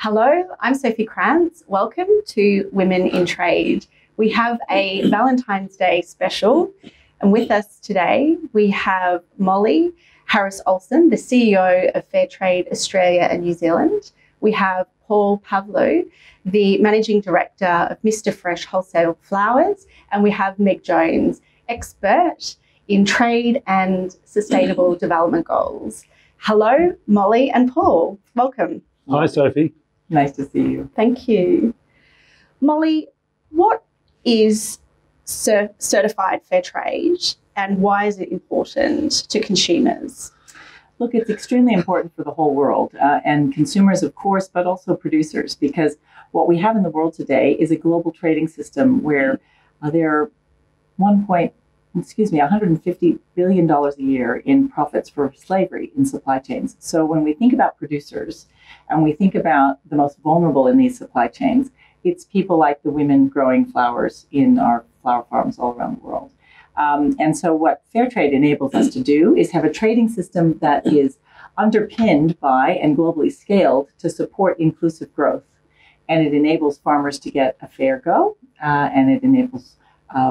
Hello, I'm Sophie Krantz. Welcome to Women in Trade. We have a Valentine's Day special, and with us today we have Molly Harris Olson, the CEO of Fairtrade Australia and New Zealand. We have Paul Pavlou, the Managing Director of Mr Fresh Wholesale Flowers, and we have Meg Jones, expert in trade and sustainable development goals. Hello, Molly and Paul. Welcome. Hi, Sophie. Nice to see you. Thank you. Molly, what is certified fair trade and why is it important to consumers? Look, it's extremely important for the whole world and consumers, of course, but also producers, because what we have in the world today is a global trading system where there are $150 billion a year in profits for slavery in supply chains. So when we think about producers and we think about the most vulnerable in these supply chains, it's people like the women growing flowers in our flower farms all around the world. And so what Fairtrade enables us to do is have a trading system that is underpinned by and globally scaled to support inclusive growth. And it enables farmers to get a fair go, and it enables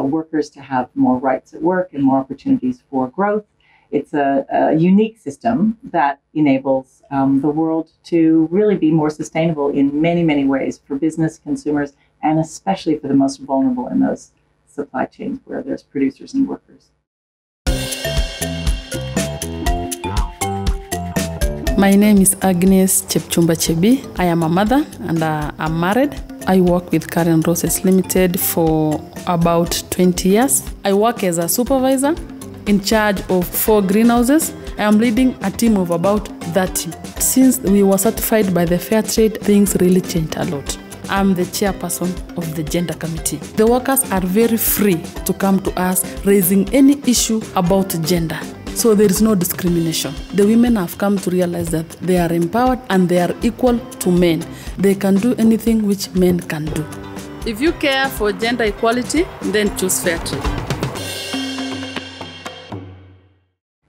workers to have more rights at work and more opportunities for growth. It's a unique system that enables the world to really be more sustainable in many, many ways for business, consumers, and especially for the most vulnerable in those supply chains where there's producers and workers. My name is Agnes Chepchumba Chebi. I am a mother and I'm married. I work with Karen Roses Limited for about 20 years. I work as a supervisor in charge of 4 greenhouses. I am leading a team of about 30. Since we were certified by the Fairtrade, things really changed a lot. I'm the chairperson of the gender committee. The workers are very free to come to us raising any issue about gender. So there is no discrimination. The women have come to realize that they are empowered and they are equal to men. They can do anything which men can do. If you care for gender equality, then choose Fairtrade.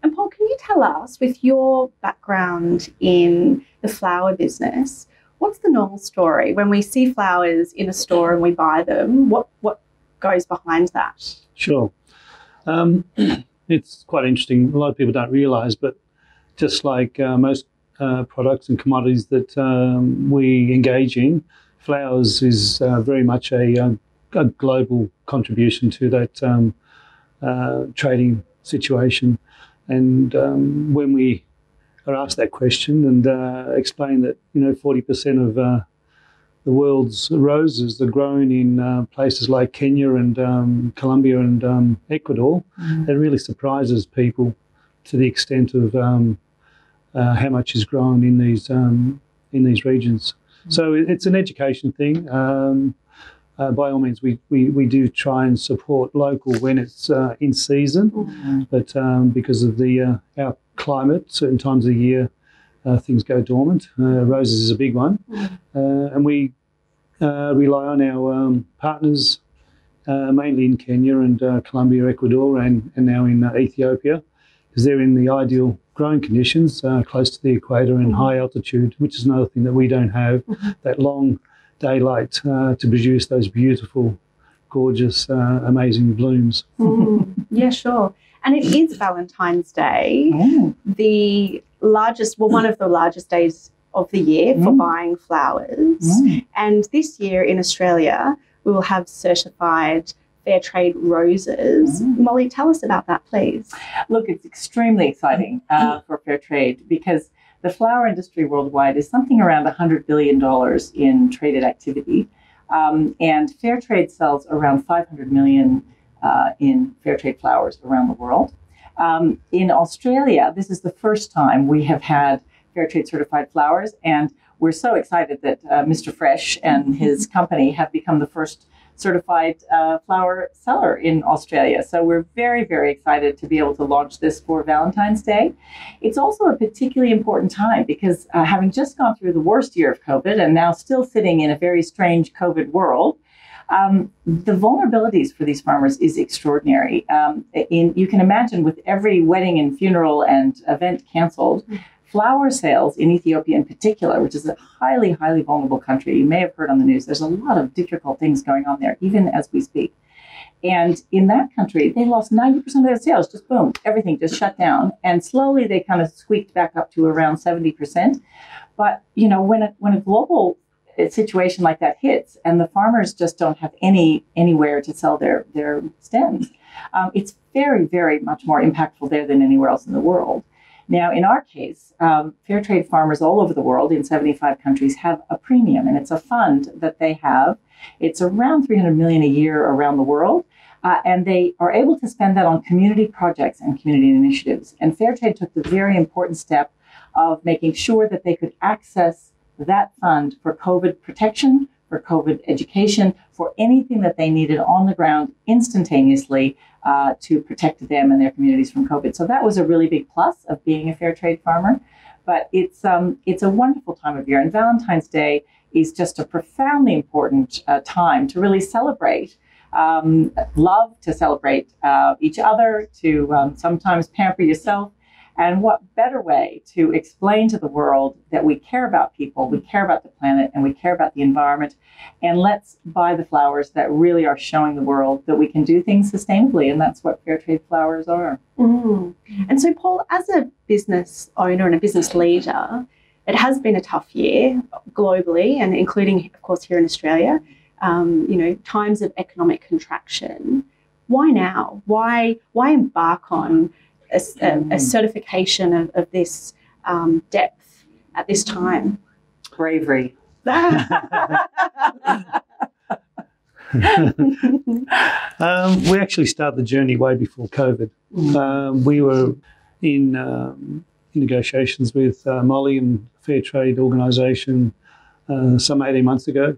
And Paul, can you tell us, with your background in the flower business, what's the normal story when we see flowers in a store and we buy them? What goes behind that? Sure. It's quite interesting. A lot of people don't realise, but just like most products and commodities that we engage in, flowers is very much a global contribution to that trading situation. And when we are asked that question and explain that 40% of the world's roses are grown in places like Kenya and Colombia and Ecuador, it really surprises people to the extent of how much is grown in these regions. So it's an education thing. By all means, we do try and support local when it's in season, but because of our climate, certain times of the year, things go dormant. Roses is a big one, and we rely on our partners, mainly in Kenya and Colombia, Ecuador, and now in Ethiopia, because they're in the ideal growing conditions, close to the equator and high altitude, which is another thing that we don't have, that long daylight to produce those beautiful, gorgeous, amazing blooms. Yeah, sure. And it is Valentine's Day, the largest, one of the largest days of the year for buying flowers. And this year in Australia, we will have certified Fairtrade roses. Molly, tell us about that, please. Look, it's extremely exciting for Fairtrade because the flower industry worldwide is something around $100 billion in traded activity. And Fairtrade sells around 500 million in Fairtrade flowers around the world. In Australia, this is the first time we have had Fairtrade certified flowers, and we're so excited that Mr. Fresh and his company have become the first certified flower seller in Australia. So we're very, very excited to be able to launch this for Valentine's Day. It's also a particularly important time because having just gone through the worst year of COVID and now still sitting in a very strange COVID world, the vulnerabilities for these farmers is extraordinary. You can imagine with every wedding and funeral and event canceled, flower sales in Ethiopia in particular, which is a highly, highly vulnerable country. You may have heard on the news, there's a lot of difficult things going on there, even as we speak. And in that country, they lost 90% of their sales, just boom, everything just shut down. And slowly they kind of squeaked back up to around 70%. But, you know, when a global situation like that hits and the farmers just don't have anywhere to sell their stems, it's very, very much more impactful there than anywhere else in the world. Now, in our case, fair trade farmers all over the world in 75 countries have a premium, and it's a fund that they have. It's around $300 million a year around the world, and they are able to spend that on community projects and community initiatives. And Fairtrade took the very important step of making sure that they could access that fund for COVID protection, for COVID education, for anything that they needed on the ground instantaneously to protect them and their communities from COVID. So that was a really big plus of being a fair trade farmer. But it's a wonderful time of year. And Valentine's Day is just a profoundly important time to really celebrate love, to celebrate each other, to sometimes pamper yourself. And what better way to explain to the world that we care about people, we care about the planet, and we care about the environment, and let's buy the flowers that really are showing the world that we can do things sustainably, and that's what fair trade flowers are. Mm. And so, Paul, as a business owner and a business leader, it has been a tough year globally, and including, of course, here in Australia. You know, times of economic contraction. Why now? Why embark on a certification of this depth at this time? Bravery. We actually started the journey way before COVID. We were in negotiations with Molly and Fair Trade organisation some 18 months ago,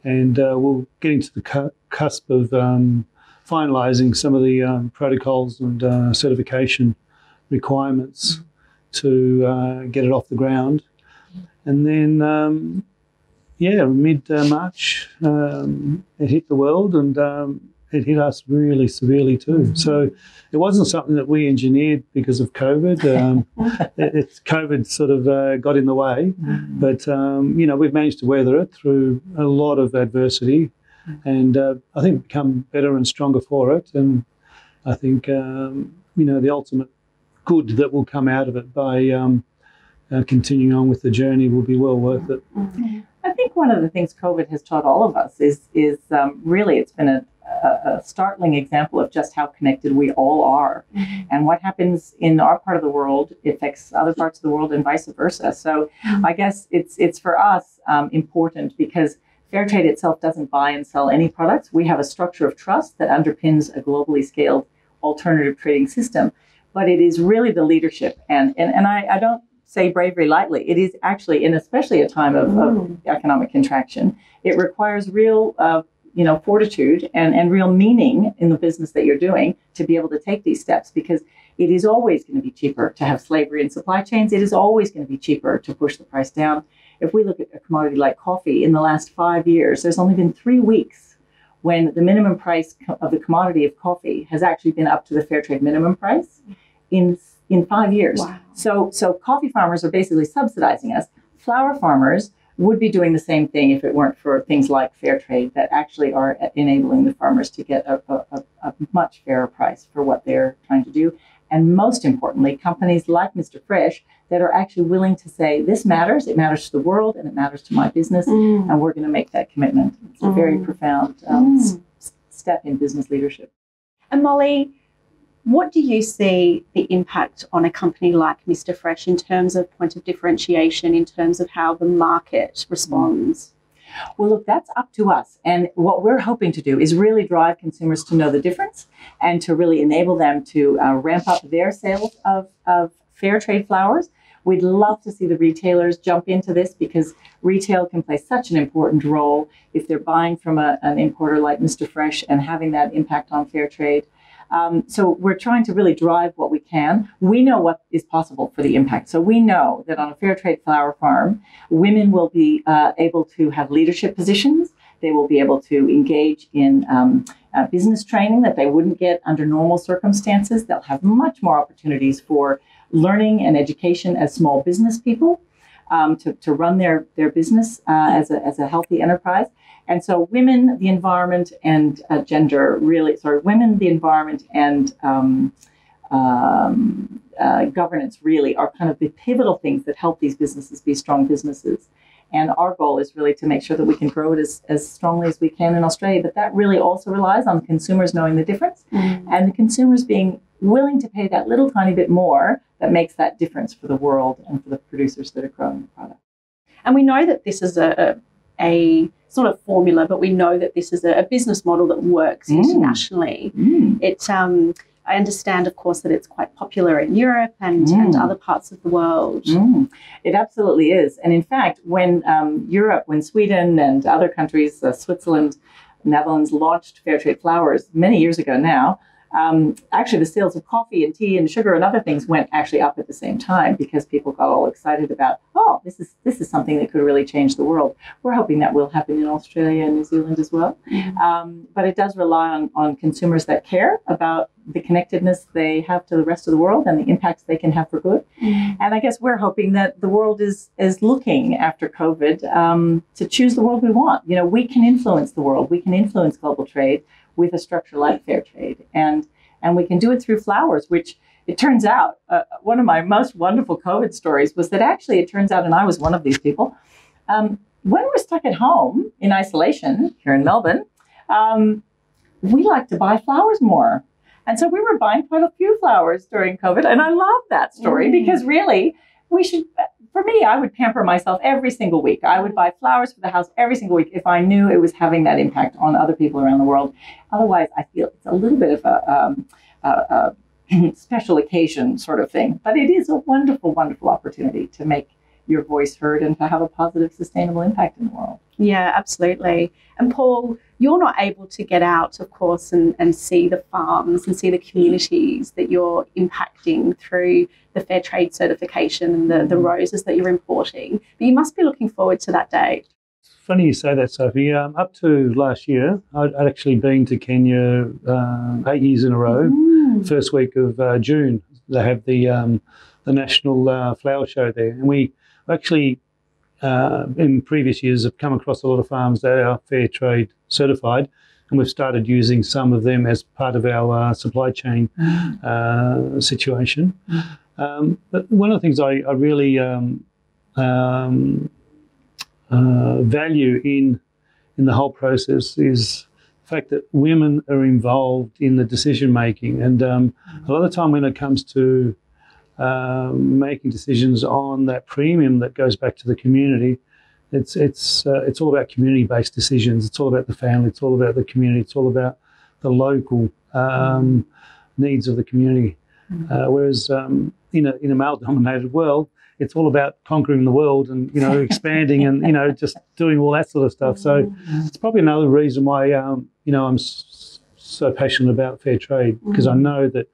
and we're getting to the cusp of finalising some of the protocols and certification requirements to get it off the ground. And then, mid-March, it hit the world, and it hit us really severely too. So it wasn't something that we engineered because of COVID. COVID sort of got in the way. But, we've managed to weather it through a lot of adversity. And I think become better and stronger for it. And I think, the ultimate good that will come out of it by continuing on with the journey will be well worth it. I think one of the things COVID has taught all of us is really it's been a startling example of just how connected we all are. And what happens in our part of the world affects other parts of the world and vice versa. So I guess it's for us important because Fairtrade itself doesn't buy and sell any products. We have a structure of trust that underpins a globally scaled alternative trading system. But it is really the leadership. And I don't say bravery lightly. It is actually, and especially a time of economic contraction, it requires real fortitude and real meaning in the business that you're doing to be able to take these steps, because it is always going to be cheaper to have slavery in supply chains. It is always going to be cheaper to push the price down. If we look at a commodity like coffee, in the last 5 years, there's only been 3 weeks when the minimum price of the commodity of coffee has actually been up to the fair trade minimum price in 5 years. Wow. So coffee farmers are basically subsidizing us. Flower farmers would be doing the same thing if it weren't for things like fair trade that actually are enabling the farmers to get a much fairer price for what they're trying to do. And most importantly, companies like Mr. Fresh that are actually willing to say, this matters, it matters to the world, and it matters to my business, and we're going to make that commitment. It's a very profound step in business leadership. And Molly, what do you see the impact on a company like Mr. Fresh in terms of point of differentiation, in terms of how the market responds? Well, look, that's up to us. And what we're hoping to do is really drive consumers to know the difference and to really enable them to ramp up their sales of fair trade flowers. We'd love to see the retailers jump into this because retail can play such an important role if they're buying from an importer like Mr. Fresh and having that impact on fair trade. So we're trying to really drive what we can. We know what is possible for the impact. So we know that on a fair trade flower farm, women will be able to have leadership positions. They will be able to engage in business training that they wouldn't get under normal circumstances. They'll have much more opportunities for learning and education as small business people to run their business as a healthy enterprise. And so women, the environment, and women, the environment, and governance really are kind of the pivotal things that help these businesses be strong businesses. And our goal is really to make sure that we can grow it as strongly as we can in Australia. But that really also relies on consumers knowing the difference and the consumers being willing to pay that little tiny bit more that makes that difference for the world and for the producers that are growing the product. And we know that this is a sort of formula, but we know that this is a business model that works internationally. I understand, of course, that it's quite popular in Europe and other parts of the world. It absolutely is. And in fact, when Sweden and other countries, Switzerland, Netherlands, launched Fairtrade flowers many years ago now, actually the sales of coffee and tea and sugar and other things went actually up at the same time because people got all excited about, this is something that could really change the world. We're hoping that will happen in Australia and New Zealand as well. But it does rely on consumers that care about the connectedness they have to the rest of the world and the impacts they can have for good. And I guess we're hoping that the world is looking after COVID to choose the world we want. You know, we can influence the world. We can influence global trade with a structure like Fairtrade. And we can do it through flowers, which it turns out, one of my most wonderful COVID stories was that actually it turns out, and I was one of these people, when we're stuck at home in isolation here in Melbourne, we like to buy flowers more. And so we were buying quite a few flowers during COVID. And I love that story because really for me, I would pamper myself every single week. I would buy flowers for the house every single week if I knew it was having that impact on other people around the world. Otherwise, I feel it's a little bit of a special occasion sort of thing. But it is a wonderful, wonderful opportunity to make your voice heard and to have a positive, sustainable impact in the world. Yeah, absolutely. And Paul, you're not able to get out, of course, and see the farms and see the communities that you're impacting through the Fairtrade certification and the roses that you're importing. But you must be looking forward to that day. It's funny you say that, Sophie. Up to last year, I'd actually been to Kenya 8 years in a row. First week of June, they have the national flower show there. And we actually, in previous years, have come across a lot of farms that are Fairtrade certified, and we've started using some of them as part of our supply chain situation. But one of the things I really value in the whole process is the fact that women are involved in the decision making, and a lot of the time when it comes to making decisions on that premium that goes back to the community, it's all about community-based decisions. It's all about the family. It's all about the community. It's all about the local needs of the community. Whereas in a male-dominated world, it's all about conquering the world and expanding and just doing all that sort of stuff. So it's probably another reason why I'm so passionate about Fairtrade, because I know that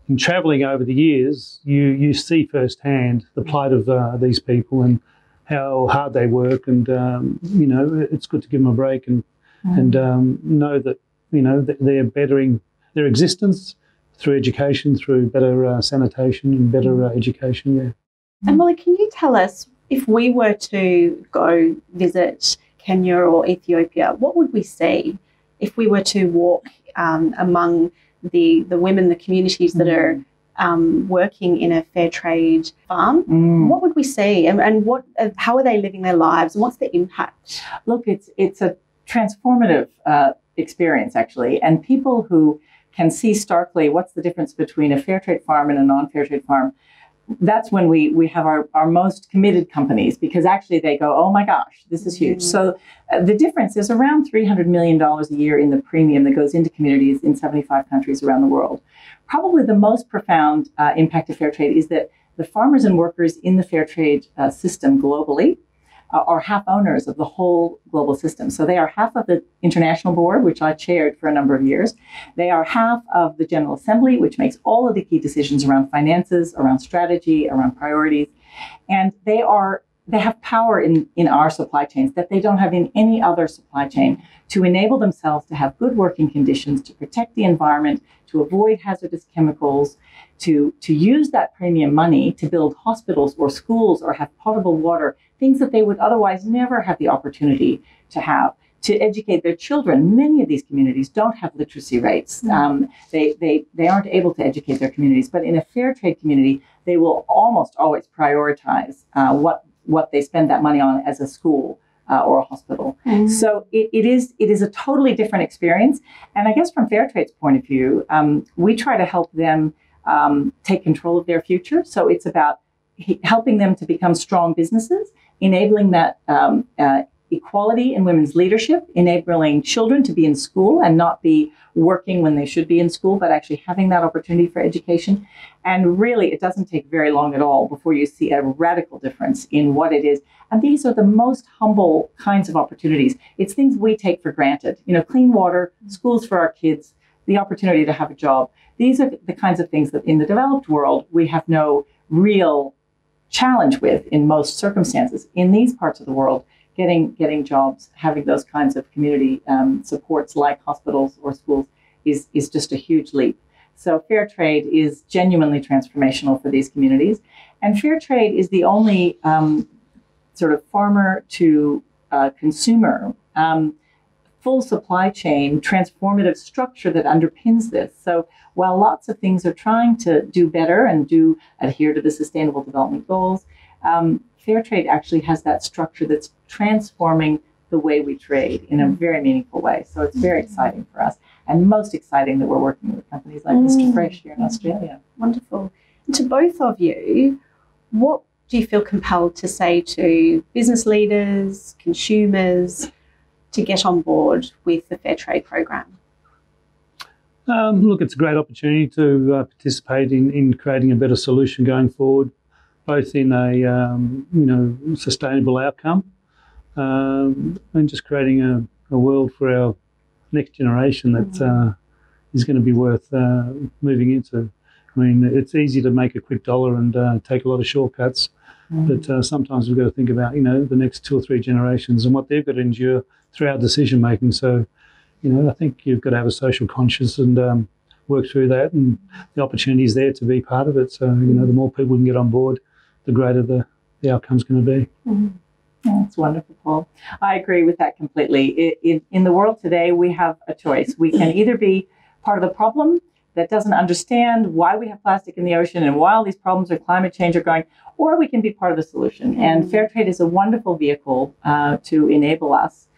in travelling over the years, you see firsthand the plight of these people and how hard they work, and it's good to give them a break and know that that they're bettering their existence through education, through better sanitation and better education. Yeah. And Molly, can you tell us, if we were to go visit Kenya or Ethiopia, what would we see if we were to walk among the women, the communities that are working in a fair trade farm? What would we see, and how are they living their lives, and what's the impact? Look, it's a transformative experience, actually, and people who can see starkly what's the difference between a fair trade farm and a non-fair trade farm, that's when we have our most committed companies, because actually they go, oh my gosh, this is huge. So the difference is around $300 million a year in the premium that goes into communities in 75 countries around the world. Probably the most profound impact of fair trade is that the farmers and workers in the fair trade system globally are half owners of the whole global system. So they are half of the international board, which I chaired for a number of years. They are half of the General Assembly, which makes all of the key decisions around finances, around strategy, around priorities. And they are have power in our supply chains that they don't have in any other supply chain to enable themselves to have good working conditions, to protect the environment, to avoid hazardous chemicals, to use that premium money to build hospitals or schools or have potable water, things that they would otherwise never have the opportunity to have. To educate their children. Many of these communities don't have literacy rates. They aren't able to educate their communities, but in a fair trade community, they will almost always prioritize what they spend that money on as a school or a hospital. So it is a totally different experience. And I guess from Fairtrade's point of view, we try to help them take control of their future. So it's about helping them to become strong businesses, enabling that equality in women's leadership, enabling children to be in school and not be working when they should be in school, but actually having that opportunity for education. And really, it doesn't take very long at all before you see a radical difference in what it is. And these are the most humble kinds of opportunities. It's things we take for granted. You know, clean water, schools for our kids, the opportunity to have a job. These are the kinds of things that in the developed world, we have no real challenge with in most circumstances. In these parts of the world, getting jobs, having those kinds of community supports like hospitals or schools is just a huge leap. So fair trade is genuinely transformational for these communities. And fair trade is the only sort of farmer to consumer full supply chain transformative structure that underpins this. So while lots of things are trying to do better and adhere to the Sustainable Development Goals, Fairtrade actually has that structure that's transforming the way we trade in a very meaningful way. So it's very exciting for us, and most exciting that we're working with companies like Mr. Fresh here in Australia. Wonderful. And to both of you, what do you feel compelled to say to business leaders, consumers, to get on board with the Fairtrade program? Look, it's a great opportunity to participate in creating a better solution going forward, both in a sustainable outcome and just creating a world for our next generation that is going to be worth moving into. I mean, it's easy to make a quick dollar and take a lot of shortcuts, but sometimes we've got to think about, the next 2 or 3 generations and what they've got to endure through our decision making. So, I think you've got to have a social conscience and work through that, and the opportunity is there to be part of it. So, the more people can get on board, the greater the outcome's going to be. That's wonderful, Paul. I agree with that completely. In the world today, we have a choice. We can either be part of the problem that doesn't understand why we have plastic in the ocean and why all these problems of climate change are going, or we can be part of the solution. And Fairtrade is a wonderful vehicle to enable us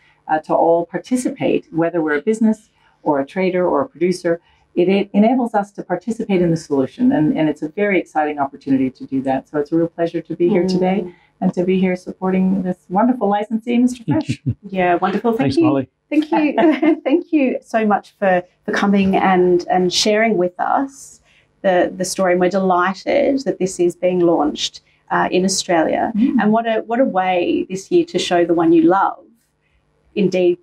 to all participate, whether we're a business or a trader or a producer. It enables us to participate in the solution, and it's a very exciting opportunity to do that. So it's a real pleasure to be here today and to be here supporting this wonderful licensee, Mr. Fresh. Yeah, wonderful. Thanks, Molly. Thank you. Thank you so much for coming and sharing with us the story. And we're delighted that this is being launched in Australia. And what a way this year to show the one you love, indeed,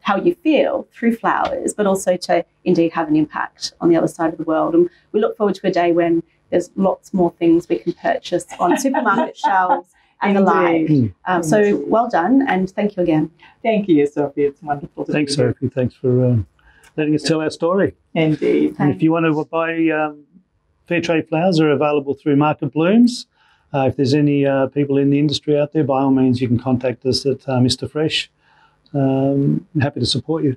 how you feel through flowers, but also to indeed have an impact on the other side of the world. And we look forward to a day when there's lots more things we can purchase on supermarket shelves and the like. So well done, and thank you again. Thank you, Sophie. It's wonderful to be here. Thanks, Sophie. Thanks for letting us tell our story. Indeed. And if you want to buy Fairtrade flowers, are available through Market Blooms. If there's any people in the industry out there, by all means, you can contact us at Mr. Fresh. Happy to support you.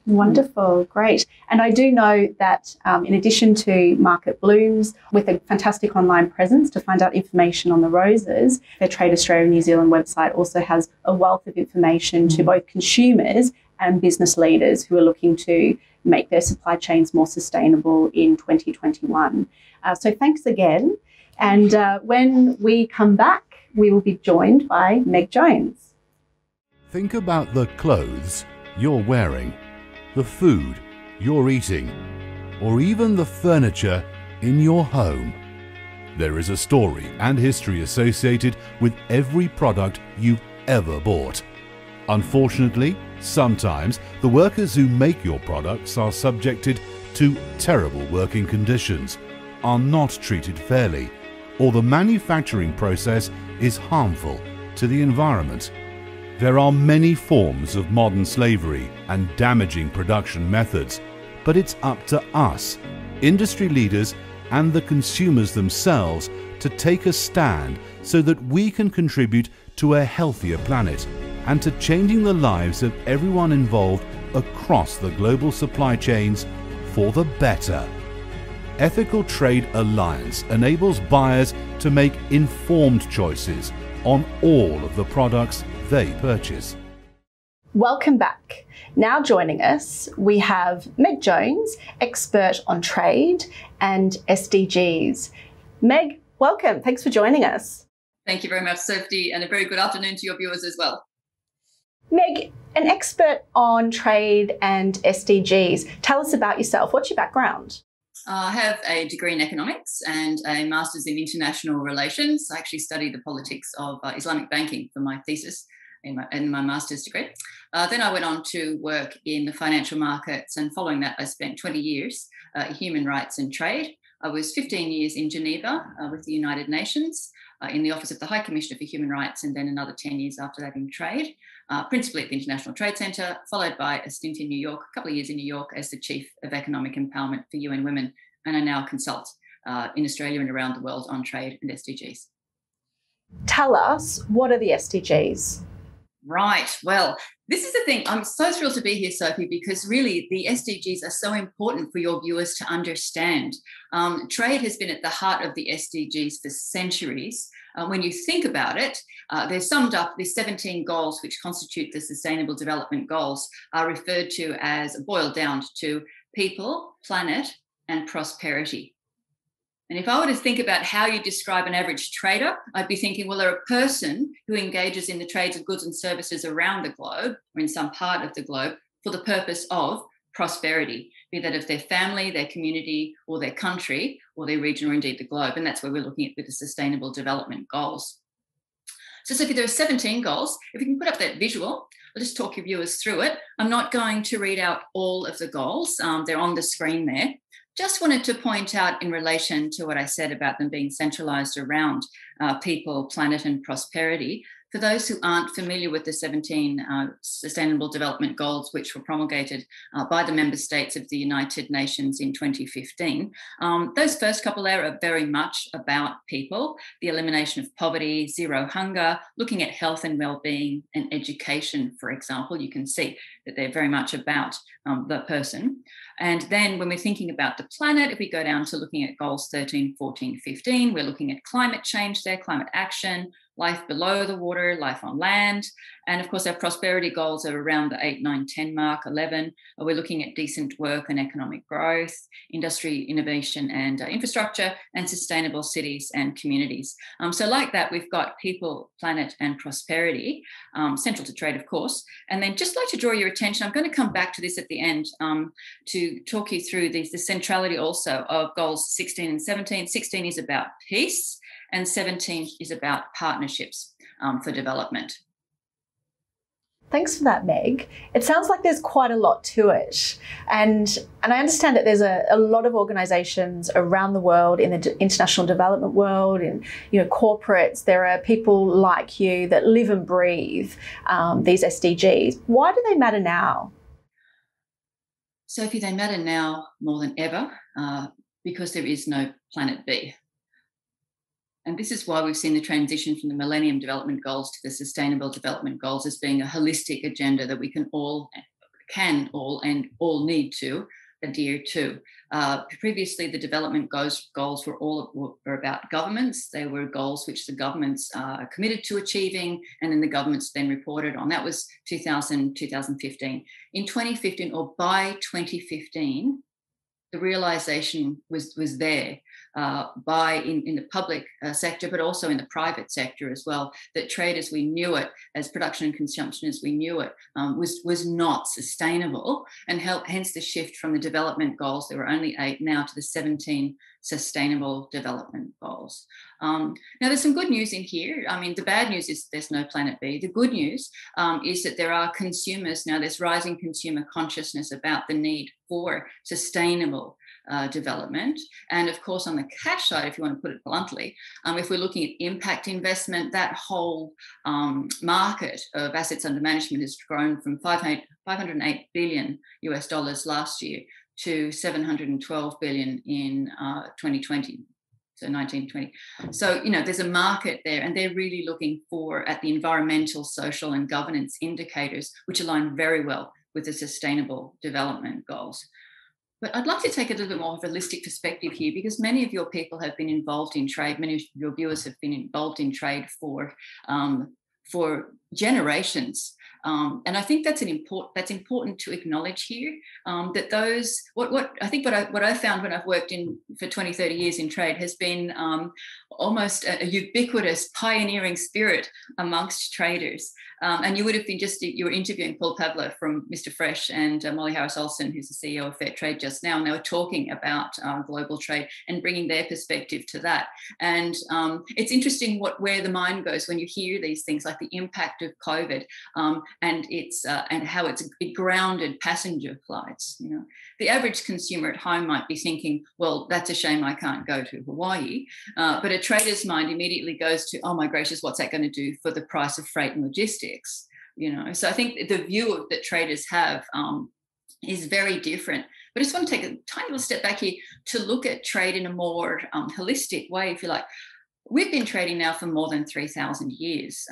Wonderful, great. And I do know that in addition to Market Blooms, with a fantastic online presence to find out information on the roses, Fairtrade Australia and New Zealand website also has a wealth of information to both consumers and business leaders who are looking to make their supply chains more sustainable in 2021. So thanks again. And when we come back, we will be joined by Meg Jones. Think about the clothes you're wearing, the food you're eating, or even the furniture in your home. There is a story and history associated with every product you've ever bought. Unfortunately, sometimes the workers who make your products are subjected to terrible working conditions, are not treated fairly, or the manufacturing process is harmful to the environment. There are many forms of modern slavery and damaging production methods, but it's up to us, industry leaders and the consumers themselves, to take a stand so that we can contribute to a healthier planet and to changing the lives of everyone involved across the global supply chains for the better. Ethical Trade Alliance enables buyers to make informed choices on all of the products they purchase. Welcome back. Now joining us, we have Meg Jones, expert on trade and SDGs. Meg, welcome. Thanks for joining us. Thank you very much, Sophie, and a very good afternoon to your viewers as well. Meg, an expert on trade and SDGs. Tell us about yourself. What's your background? I have a degree in economics and a master's in international relations. I actually studied the politics of Islamic banking for my thesis in my master's degree. Then I went on to work in the financial markets, and following that I spent 20 years in human rights and trade. I was 15 years in Geneva with the United Nations in the Office of the High Commissioner for Human Rights, and then another 10 years after that in trade, principally at the International Trade Centre, followed by a stint in New York, a couple of years in New York as the Chief of Economic Empowerment for UN Women, and I now consult in Australia and around the world on trade and SDGs. Tell us, what are the SDGs? Right. Well, this is the thing. I'm so thrilled to be here, Sophie, because really the SDGs are so important for your viewers to understand. Trade has been at the heart of the SDGs for centuries. When you think about it, they're summed up, these 17 goals which constitute the Sustainable Development Goals are referred to as, boiled down to, people, planet, and prosperity. And if I were to think about how you describe an average trader, I'd be thinking, well, they're a person who engages in the trades of goods and services around the globe, or in some part of the globe, for the purpose of prosperity, be that of their family, their community, or their country, or their region, or indeed the globe. And that's where we're looking at with the Sustainable Development Goals. So, Sophie, there are 17 goals. If we can put up that visual, I'll just talk your viewers through it. I'm not going to read out all of the goals. They're on the screen there. Just wanted to point out in relation to what I said about them being centralised around people, planet and prosperity. For those who aren't familiar with the 17 Sustainable Development Goals, which were promulgated by the member states of the United Nations in 2015, those first couple there are very much about people, the elimination of poverty, zero hunger, looking at health and well-being and education, for example. You can see that they're very much about the person. And then when we're thinking about the planet, if we go down to looking at goals 13, 14, 15, we're looking at climate change there, climate action, life below the water, life on land. And of course, our prosperity goals are around the 8, 9, 10 mark, 11. We're looking at decent work and economic growth, industry, innovation and infrastructure, and sustainable cities and communities. So like that, we've got people, planet and prosperity, central to trade, of course. And then just like to draw your attention, I'm going to come back to this at the end to talk you through the centrality also of goals 16 and 17. 16 is about peace, and 17 is about partnerships for development. Thanks for that, Meg. It sounds like there's quite a lot to it. And I understand that there's a lot of organisations around the world, in the international development world, in corporates. There are people like you that live and breathe these SDGs. Why do they matter now? Sophie, they matter now more than ever because there is no planet B. And this is why we've seen the transition from the Millennium Development Goals to the Sustainable Development Goals as being a holistic agenda that we can all need to adhere to. Previously, the development goals were about governments. They were goals which the governments committed to achieving, and then the governments then reported on. That was 2015. In 2015, or by 2015, the realisation was there in the public sector, but also in the private sector as well, that trade as we knew it, as production and consumption as we knew it, was not sustainable, and hence the shift from the development goals, there were only 8 now, to the 17 Sustainable Development Goals. Now, there's some good news in here. I mean, the bad news is there's no planet B. The good news is that there are consumers now. There's rising consumer consciousness about the need for sustainable development. And of course, on the cash side, if you want to put it bluntly, if we're looking at impact investment, that whole market of assets under management has grown from $508 billion US last year to $712 billion in 2020. So 1920. So, there's a market there, and they're really looking at the environmental, social, and governance indicators, which align very well with the Sustainable Development Goals. But I'd like to take a little bit more of a holistic perspective here, because many of your people have been involved in trade. Many of your viewers have been involved in trade for generations. And I think that's important to acknowledge here, that those, what I found when I've worked for 20, 30 years in trade has been almost a ubiquitous pioneering spirit amongst traders. And you would have been you were interviewing Paul Pavlou from Mr. Fresh and Molly Harris Olson, who's the CEO of Fairtrade just now, and they were talking about global trade and bringing their perspective to that. And it's interesting where the mind goes when you hear these things, like the impact of COVID, and how it grounded passenger flights. The average consumer at home might be thinking, well, that's a shame I can't go to Hawaii. But a trader's mind immediately goes to, oh my gracious, what's that going to do for the price of freight and logistics? So I think the view that traders have is very different. But I just want to take a tiny little step back here to look at trade in a more holistic way, if you like. We've been trading now for more than 3,000 years.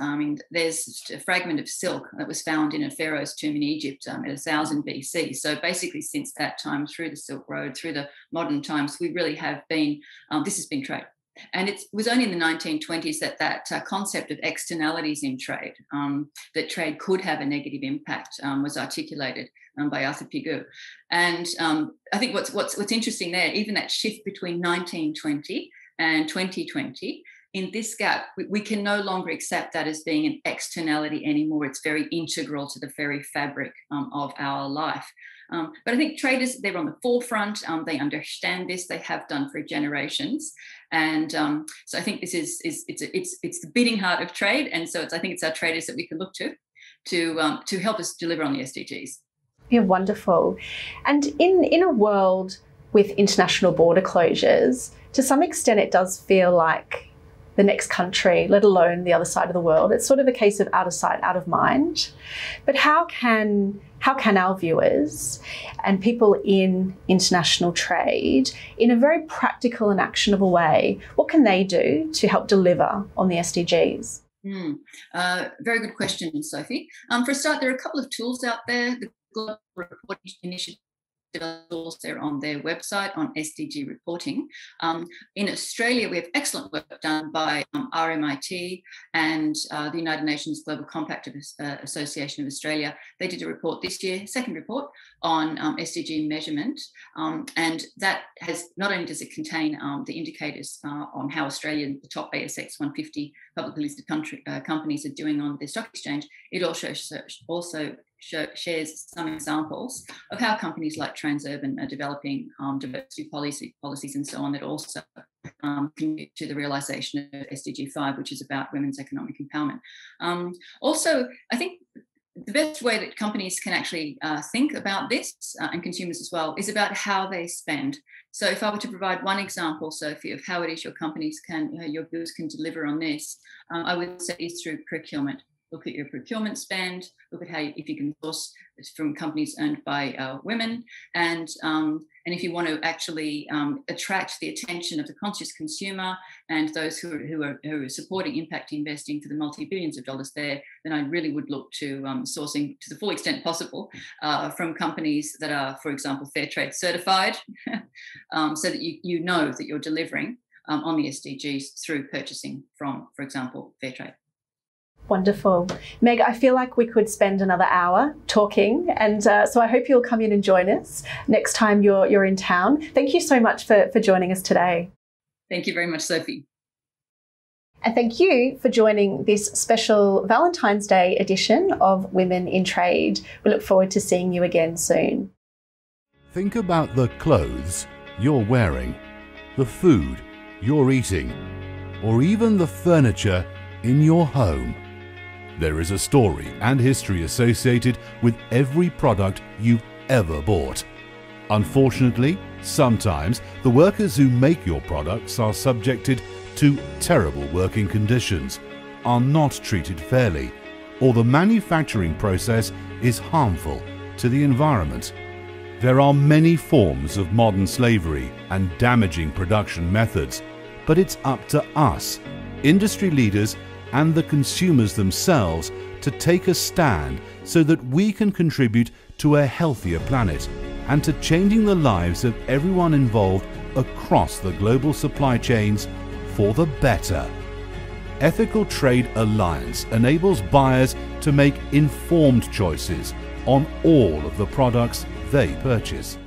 There's a fragment of silk that was found in a pharaoh's tomb in Egypt at 1000 BC. So basically since that time, through the Silk Road, through the modern times, we really have been, this has been trade. And it was only in the 1920s that concept of externalities in trade, that trade could have a negative impact, was articulated by Arthur Pigou. And I think what's interesting there, even that shift between 1920 and 2020, in this gap, we can no longer accept that as being an externality anymore. It's very integral to the very fabric of our life. But I think traders, they're on the forefront. They understand this. They have done for generations. And so I think this is it's the beating heart of trade. And so I think it's our traders that we can look to help us deliver on the SDGs. Yeah, wonderful. And in a world with international border closures, to some extent it does feel like the next country, let alone the other side of the world. It's sort of a case of out of sight, out of mind. But how can our viewers and people in international trade, in a very practical and actionable way, what can they do to help deliver on the SDGs? Very good question, Sophie. For a start, there are a couple of tools out there. The Global Reporting Initiative tools there on their website on SDG reporting. In Australia, we have excellent work done by RMIT and the United Nations Global Compact Association of Australia. They did a report this year, second report, on SDG measurement. And that has, not only does it contain the indicators on how Australia, the top ASX 150 publicly listed companies are doing on the stock exchange, it also shares some examples of how companies like Transurban are developing diversity policies and so on that also contribute to the realisation of SDG 5, which is about women's economic empowerment. Also, I think the best way that companies can actually think about this, and consumers as well, is about how they spend. So if I were to provide one example, Sophie, of how it is your companies your goods can deliver on this, I would say is through procurement. Look at your procurement spend, look at if you can source from companies owned by women, and if you want to actually attract the attention of the conscious consumer and those who are supporting impact investing for the multi-billions of dollars there, then I really would look to sourcing to the full extent possible from companies that are, for example, Fairtrade certified, so that you know that you're delivering on the SDGs through purchasing from, for example, Fairtrade. Wonderful. Meg, I feel like we could spend another hour talking, and so I hope you'll come in and join us next time you're in town. Thank you so much for joining us today. Thank you very much, Sophie. And thank you for joining this special Valentine's Day edition of Women in Trade. We look forward to seeing you again soon. Think about the clothes you're wearing, the food you're eating, or even the furniture in your home. There is a story and history associated with every product you've ever bought. Unfortunately, Sometimes the workers who make your products are subjected to terrible working conditions, are not treated fairly, or the manufacturing process is harmful to the environment. There are many forms of modern slavery and damaging production methods, but it's up to us, industry leaders and the consumers themselves, to take a stand so that we can contribute to a healthier planet and to changing the lives of everyone involved across the global supply chains for the better. Ethical Trade Alliance enables buyers to make informed choices on all of the products they purchase.